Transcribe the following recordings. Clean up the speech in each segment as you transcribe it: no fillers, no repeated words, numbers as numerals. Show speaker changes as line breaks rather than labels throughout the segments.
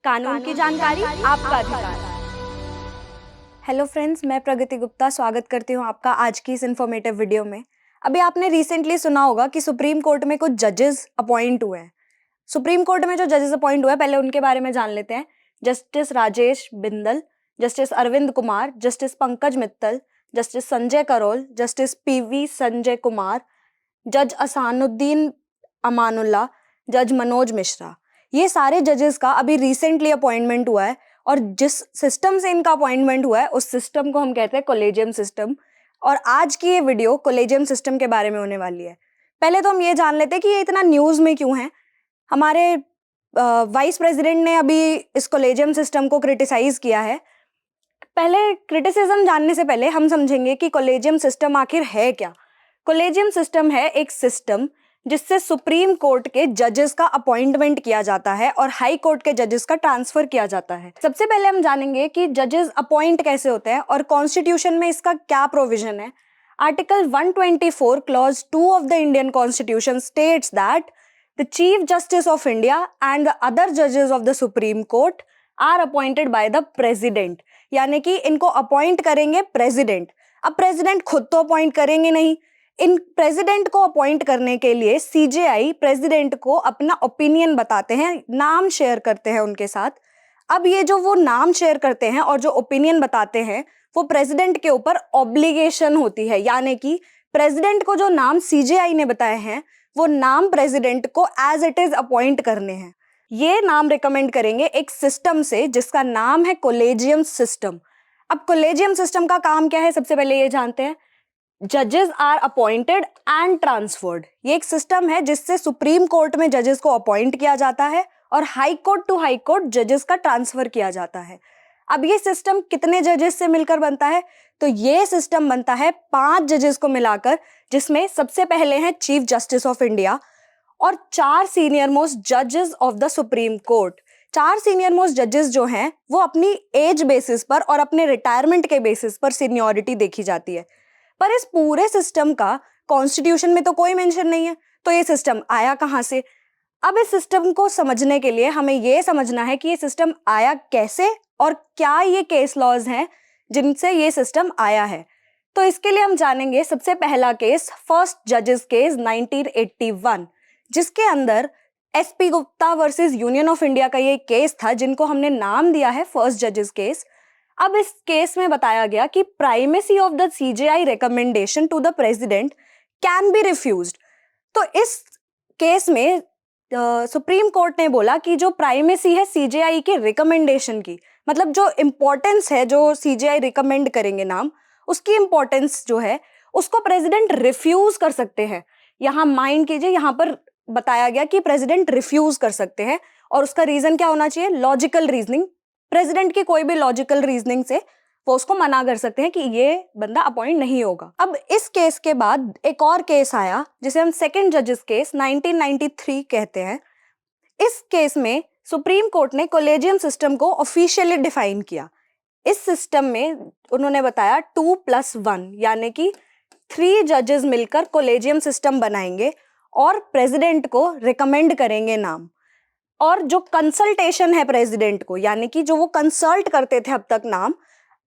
कानून की जानकारी आपका अधिकार। हेलो फ्रेंड्स, मैं प्रगति गुप्ता स्वागत करती हूँ आपका आज की इस इन्फॉर्मेटिव वीडियो में। अभी आपने रिसेंटली सुना होगा कि सुप्रीम कोर्ट में कुछ जजेस अपॉइंट हुए हैं। सुप्रीम कोर्ट में जो जजेस अपॉइंट हुए हैं, पहले उनके बारे में जान लेते हैं। Justice Rajesh Bindal, justice Arvind Kumar, justice Pankaj Mittal, justice Sanjay Karol, justice PV Sanjay Kumar, जज असानुद्दीन अमानुल्लाह, जज मनोज मिश्रा। ये सारे जजेस का अभी रिसेंटली अपॉइंटमेंट हुआ है और जिस सिस्टम से इनका अपॉइंटमेंट हुआ है उस सिस्टम को हम कहते हैं कॉलेजियम सिस्टम। और आज की ये वीडियो कॉलेजियम सिस्टम के बारे में होने वाली है। पहले तो हम ये जान लेते हैं कि ये इतना न्यूज़ में क्यों है। हमारे वाइस प्रेसिडेंट ने अभी इस कॉलेजियम सिस्टम को क्रिटिसाइज किया है। पहले क्रिटिसिज्म जानने से पहले हम समझेंगे कि कॉलेजियम सिस्टम आखिर है क्या। कॉलेजियम सिस्टम है एक सिस्टम जिससे सुप्रीम कोर्ट के जजेस का अपॉइंटमेंट किया जाता है और हाई कोर्ट के जजेस का ट्रांसफर किया जाता है। सबसे पहले हम जानेंगे कि जजेस अपॉइंट कैसे होते हैं और कॉन्स्टिट्यूशन में इसका क्या प्रोविजन है। Article 124 clause 2 of the Indian constitution states that the chief justice of India and the other जजेस of the supreme court are appointed by the president, यानी कि इनको अपॉइंट करेंगे प्रेसिडेंट। अब प्रेसिडेंट खुद तो अपॉइंट करेंगे नहीं, इन प्रेसिडेंट को अपॉइंट करने के लिए सीजेआई प्रेसिडेंट को अपना ओपिनियन बताते हैं, नाम शेयर करते हैं उनके साथ। अब ये जो वो नाम शेयर करते हैं और जो ओपिनियन बताते हैं वो प्रेसिडेंट के ऊपर ऑब्लिगेशन होती है, यानी कि प्रेसिडेंट को जो नाम सीजेआई ने बताए हैं वो नाम प्रेसिडेंट को एज इट इज अपॉइंट करने हैं। ये नाम रिकमेंड करेंगे एक सिस्टम से जिसका नाम है कॉलेजियम सिस्टम। अब कॉलेजियम सिस्टम का काम क्या है, सबसे पहले ये जानते हैं। जजेस आर अपॉइंटेड एंड ट्रांसफर्ड, ये एक सिस्टम है जिससे सुप्रीम कोर्ट में जजेस को अपॉइंट किया जाता है और high court to high court जजेस का ट्रांसफर किया जाता है। अब ये सिस्टम कितने जजेस से मिलकर बनता है, तो ये सिस्टम बनता है 5 जजेस को मिलाकर, जिसमें सबसे पहले हैं चीफ जस्टिस ऑफ इंडिया और 4 सीनियर मोस्ट जजेस of the supreme court. 4 senior most जजेस जो हैं वो अपनी एज बेसिस पर और अपने रिटायरमेंट के बेसिस पर सीनियरिटी देखी जाती है। पर इस पूरे सिस्टम का कॉन्स्टिट्यूशन में तो कोई मेंशन नहीं है, तो ये सिस्टम आया कहाँ से। अब इस सिस्टम को समझने के लिए हमें ये समझना है कि ये सिस्टम आया कैसे और क्या ये केस लॉज हैं जिनसे ये सिस्टम आया है। तो इसके लिए हम जानेंगे सबसे पहला केस, फर्स्ट जजेस केस 1981, जिसके अंदर SP Gupta versus union of India का ये केस था, जिनको हमने नाम दिया है फर्स्ट जजेस केस। अब इस केस में बताया गया कि primacy of the CJI recommendation to the president can be refused. तो इस केस में सुप्रीम कोर्ट ने बोला कि जो प्राइमेसी है सीजेआई के रिकमेंडेशन की, मतलब जो इंपॉर्टेंस है, जो सीजेआई रिकमेंड करेंगे नाम, उसकी इंपॉर्टेंस जो है उसको प्रेसिडेंट रिफ्यूज कर सकते हैं। यहाँ माइंड कीजिए, यहाँ पर बताया गया कि प्रेसिडेंट रिफ्यूज कर सकते हैं और उसका रीजन क्या होना चाहिए, लॉजिकल रीजनिंग। प्रेसिडेंट की कोई भी लॉजिकल रीजनिंग से वो उसको मना कर सकते हैं कि ये बंदा अपॉइंट नहीं होगा। अब इस केस के बाद एक और केस आया जिसे हम सेकंड जजेस केस 1993 कहते हैं। इस केस में सुप्रीम कोर्ट ने कॉलेजियम सिस्टम को ऑफिशियली डिफाइन किया। इस सिस्टम में उन्होंने बताया 2+1, यानी कि 3 जजेस मिलकर कॉलेजियम सिस्टम बनाएंगे और प्रेसिडेंट को रिकमेंड करेंगे नाम। और जो कंसल्टेशन है प्रेसिडेंट को, यानी कि जो वो कंसल्ट करते थे अब तक नाम,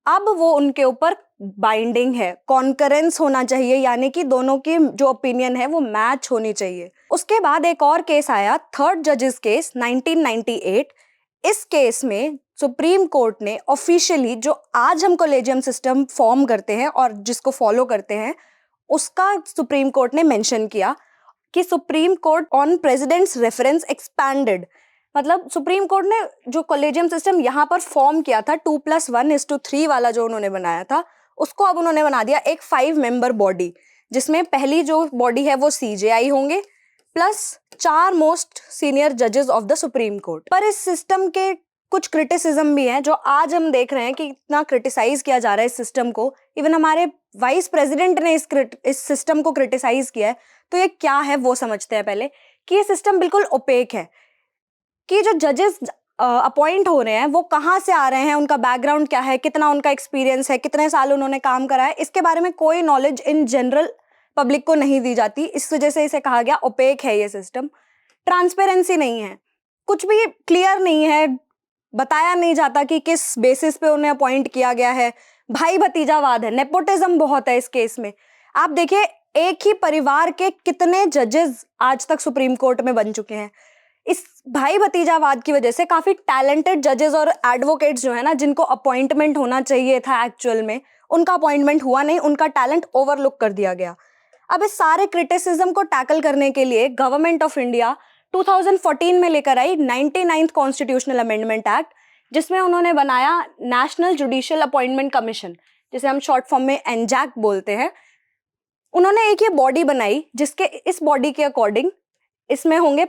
अब वो उनके ऊपर बाइंडिंग है, कॉन्करेंस होना चाहिए, यानी कि दोनों की जो ओपिनियन है वो मैच होनी चाहिए। उसके बाद एक और केस आया, थर्ड जजेस केस 1998। इस केस में सुप्रीम कोर्ट ने ऑफिशियली जो आज हम कॉलेजियम सिस्टम फॉर्म करते हैं और जिसको फॉलो करते हैं उसका सुप्रीम कोर्ट ने मेंशन किया कि supreme court on president's reference expanded. मतलब सुप्रीम कोर्ट ने जो कॉलेजियम सिस्टम यहाँ पर फॉर्म किया था 2+1:3 वाला जो उन्होंने बनाया था, उसको अब उन्होंने बना दिया एक 5 मेंबर बॉडी, जिसमें पहली जो बॉडी है वो सीजेआई होंगे प्लस 4 मोस्ट सीनियर जजेस ऑफ द सुप्रीम कोर्ट। पर इस सिस्टम के कुछ क्रिटिसिज्म भी हैं जो आज हम देख रहे हैं कि इतना क्रिटिसाइज किया जा रहा है इस सिस्टम को। इवन हमारे वाइस प्रेसिडेंट ने इस सिस्टम को क्रिटिसाइज किया है। तो ये क्या है वो समझते हैं पहले, कि ये सिस्टम बिल्कुल ओपेक है, कि जो जजेस अपॉइंट हो रहे हैं वो कहाँ से आ रहे हैं, उनका बैकग्राउंड क्या है, कितना उनका एक्सपीरियंस है, कितने साल उन्होंने काम करा है, इसके बारे में कोई नॉलेज इन जनरल पब्लिक को नहीं दी जाती। इस वजह से इसे कहा गया ओपेक है ये सिस्टम। ट्रांसपेरेंसी नहीं है, कुछ भी क्लियर नहीं है, बताया नहीं जाता कि किस बेसिस पे उन्हें अपॉइंट किया गया है। भाई भतीजावाद है, नेपोटिज्म बहुत है इस केस में। आप देखिए, एक ही परिवार के कितने जजेस आज तक सुप्रीम कोर्ट में बन चुके हैं। इस भाई भतीजावाद की वजह से काफी टैलेंटेड जजेस और एडवोकेट्स जो है ना, जिनको अपॉइंटमेंट होना चाहिए था एक्चुअल में, उनका अपॉइंटमेंट हुआ नहीं, उनका टैलेंट ओवरलुक कर दिया गया। अब इस सारे क्रिटिसिज्म को टैकल करने के लिए गवर्नमेंट ऑफ इंडिया 2014 में लेकर आई 99th कॉन्स्टिट्यूशनल अमेंडमेंट एक्ट, जिसमें उन्होंने बनाया नेशनल जुडिशियल अपॉइंटमेंट कमीशन, जिसे हम शॉर्ट फॉर्म में एनजैक बोलते हैं। उन्होंने एक ये बॉडी बनाई, जिसके इस बॉडी के अकॉर्डिंग इसमें होंगे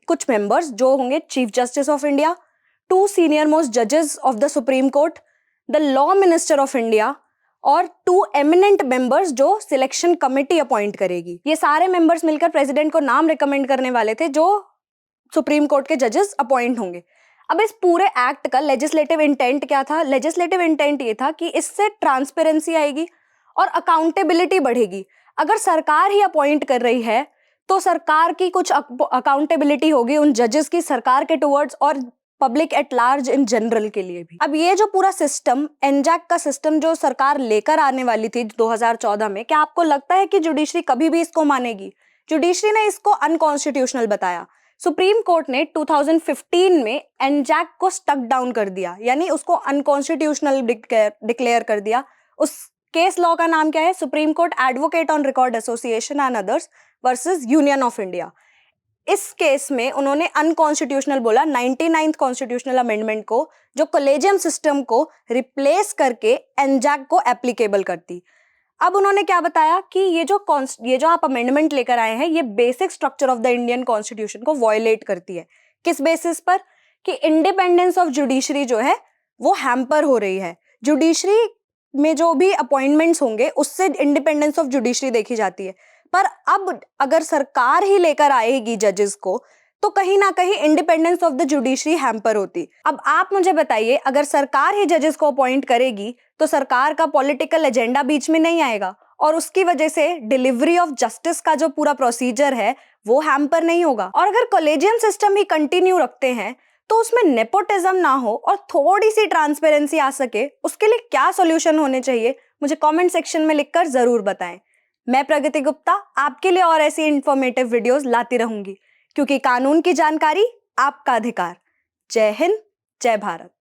कुछ मेंबर्स जो होंगे chief justice of India, 2 senior most जजेस of the supreme court, the law minister of India और 2 एमिनेंट मेंबर्स जो सिलेक्शन कमेटी अपॉइंट करेगी। ये सारे मेंबर्स मिलकर प्रेसिडेंट को नाम रिकमेंड करने वाले थे जो सुप्रीम कोर्ट के जजेस अपॉइंट होंगे। अब इस पूरे एक्ट का लेजिस्लेटिव इंटेंट क्या था? लेजिस्लेटिव इंटेंट ये था कि इससे ट्रांसपेरेंसी आएगी और अकाउंटेबिलिटी बढ़ेगी। अगर सरकार ही अपॉइंट कर रही है तो सरकार की कुछ अकाउंटेबिलिटी होगी उन जजेस की, सरकार के टुवर्ड्स और public at large in general के लिए भी। अब ये जो पूरा सिस्टम, एनजैक का सिस्टम जो सरकार लेकर आने वाली थी 2014 में, क्या आपको लगता है कि जुडिशरी कभी भी इसको मानेगी? जुडिशरी ने इसको अनकॉन्स्टिट्यूशनल बताया। सुप्रीम कोर्ट ने 2015 में एनजैक को स्टक डाउन कर दिया, यानी उसको अनकॉन्स्टिट्यूशनल डिक्लेयर कर दिया। उस केस लॉ का नाम क्या है? Supreme court advocate on record association and others versus union of India. इस केस में उन्होंने अनकॉन्स्टिट्यूशनल बोला 99th कॉन्स्टिट्यूशनल अमेंडमेंट को, जो कॉलेजियम सिस्टम को रिप्लेस करके एनजैक को एप्लीकेबल करती। अब उन्होंने क्या बताया कि ये जो आप अमेंडमेंट लेकर आए हैं, ये basic structure of the Indian constitution को वायलेट करती है। किस बेसिस पर? कि इंडिपेंडेंस ऑफ जुडिशरी जो है वो हैम्पर हो रही है। जुडिशरी में जो भी अपॉइंटमेंट्स होंगे उससे इंडिपेंडेंस ऑफ जुडिशरी देखी जाती है, पर अब अगर सरकार ही लेकर आएगी जजेस को तो कहीं ना कहीं independence of the judiciary hamper होती। अब आप मुझे बताइए, अगर सरकार ही जजेस को अपॉइंट करेगी तो सरकार का पॉलिटिकल एजेंडा बीच में नहीं आएगा और उसकी वजह से डिलीवरी ऑफ जस्टिस का जो पूरा प्रोसीजर है वो हैम्पर नहीं होगा। और अगर कॉलेजियम सिस्टम ही कंटिन्यू रखते हैं तो उसमें नेपोटिज्म ना हो और थोड़ी सी ट्रांसपेरेंसी आ सके, उसके लिए क्या सॉल्यूशन होने चाहिए, मुझे कमेंट सेक्शन में लिखकर जरूर बताएं। मैं प्रगति गुप्ता आपके लिए और ऐसी इंफॉर्मेटिव वीडियोस लाती रहूंगी, क्योंकि कानून की जानकारी आपका अधिकार। जय हिंद, जय भारत।